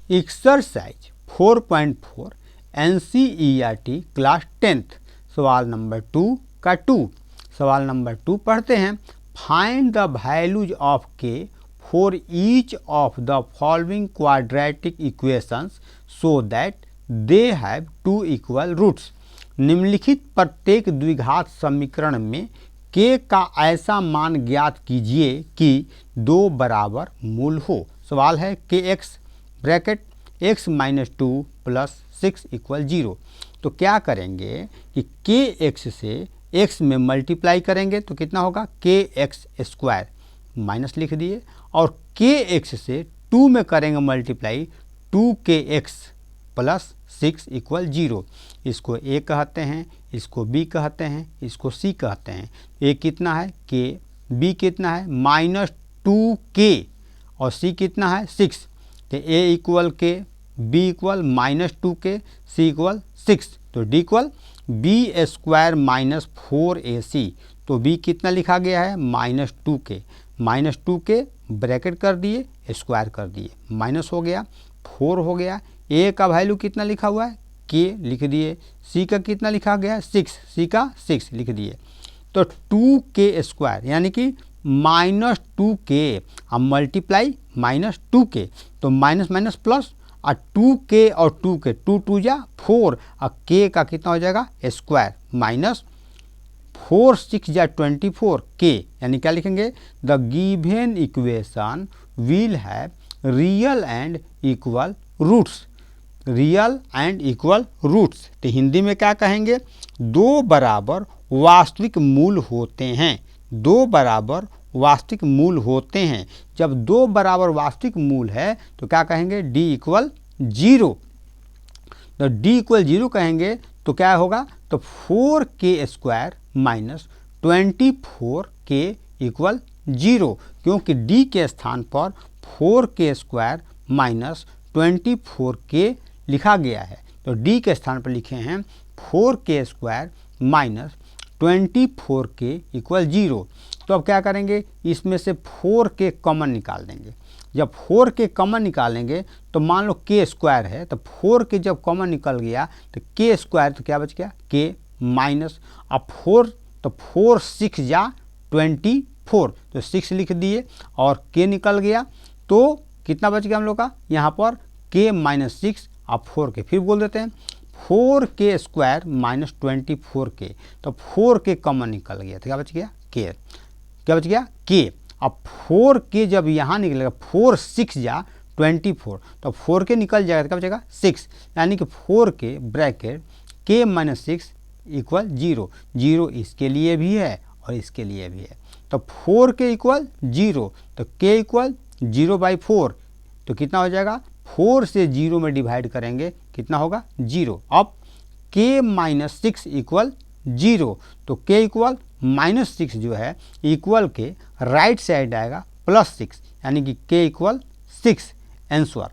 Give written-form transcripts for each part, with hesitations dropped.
Exercise 4.4 NCERT class 10th सवाल number 2 का 2। सवाल नंबर 2 पढ़ते हैं। Find the values of k for each of the following quadratic equations so that they have two equal roots. निम्नलिखित प्रत्येक द्विघात समीकरण में k का ऐसा मान ज्ञात कीजिए कि दो बराबर मूल हो। सवाल है kx bracket x minus 2 plus 6 equal 0। तो क्या करेंगे कि kx से x में मल्टीप्लाई करेंगे तो कितना होगा kx स्क्वायर, माइनस लिख दिए, और kx से 2 में करेंगे मल्टीप्लाई 2kx प्लस 6 इक्वल 0। इसको a कहते हैं, इसको b कहते हैं, इसको c कहते हैं। a कितना है k, b कितना है माइनस 2k और c कितना है 6। तो a equal k, b equal minus 2k, c equal 6। तो d equal b square minus 4ac। तो b कितना लिखा गया है minus 2k, minus 2k bracket कर दिए, स्क्वायर कर दिए, माइनस हो गया 4 हो गया। a का वैल्यू कितना लिखा हुआ है k लिख दिए, c का कितना लिखा गया है 6, c का 6 लिख दिए। तो 2k स्क्वायर यानी कि माइनस 2k, अब मल्टीप्लाई माइनस 2k, तो माइनस माइनस प्लस, और 2k और 2k 2 2 जा 4, और k का कितना हो जाएगा स्क्वायर, माइनस 4 6 जा 24 k, यानी क्या लिखेंगे the given equation will have real and equal roots. Real and equal roots तो हिंदी में क्या कहेंगे, दो बराबर वास्तविक मूल होते हैं। दो बराबर वास्तविक मूल होते हैं। जब दो बराबर वास्तविक मूल है तो क्या कहेंगे d इक्वल 0। तो d इक्वल 0 कहेंगे तो क्या होगा, तो 4k square minus 24k equal 0, क्योंकि d के स्थान पर 4k स्क्वायर माइनस 24k लिखा गया है। तो d के स्थान पर लिखे हैं 4k square minus 24k equal 0। तो अब क्या करेंगे, इसमें से 4k कॉमन निकाल देंगे। जब 4k कॉमन निकालेंगे तो मान लो k स्क्वायर है, तो 4k जब कॉमन निकल गया तो k स्क्वायर, तो क्या बच गया k माइनस, अब 4 तो 4 6 जा 24, तो 6 लिख दिए और k निकल गया, तो कितना बच गया हम लोग का यहाँ पर k माइनस 6, अब 4k फिर बोल देते हैं 4k स्क्वायर माइनस 24k, तो 4k कॉमन निकल गया, तो क्या बच गया k, क्या बच गया k। अब 4k जब यहाँ निकलेगा 4 6 जा 24, तो 4k निकल जाएगा तो क्या बचेगा 6, यानी कि 4k bracket k minus 6 equal 0। 0 इसके लिए भी है और इसके लिए भी है। तो 4k इक्वल 0, तो k इक्वल 0/4, तो कितना हो जाएगा 4 से 0 में डिवाइड करेंगे कितना होगा 0। अब k माइनस 6 इक्वल 0, तो k इक्वल माइनस 6 जो है इक्वल के राइट साइड आएगा प्लस 6, यानी कि k इक्वल 6 आंसर।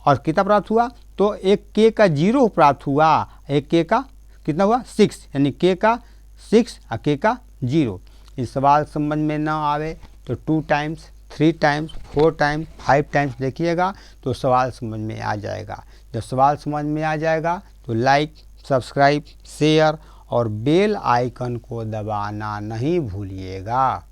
और कितना प्राप्त हुआ, तो एक k का 0 प्राप्त हुआ, एक k का कितना हुआ 6, यानी k का 6 और k का 0। इस सवाल समझ में ना आवे तो 2 टाइम्स 3 टाइम्स 4 टाइम्स 5 टाइम्स देखिएगा तो सवाल समझ में आ जाएगा। जब सवाल समझ में आ जाएगा तो लाइक, सब्सक्राइब, शेयर और बेल आइकन को दबाना नहीं भूलिएगा।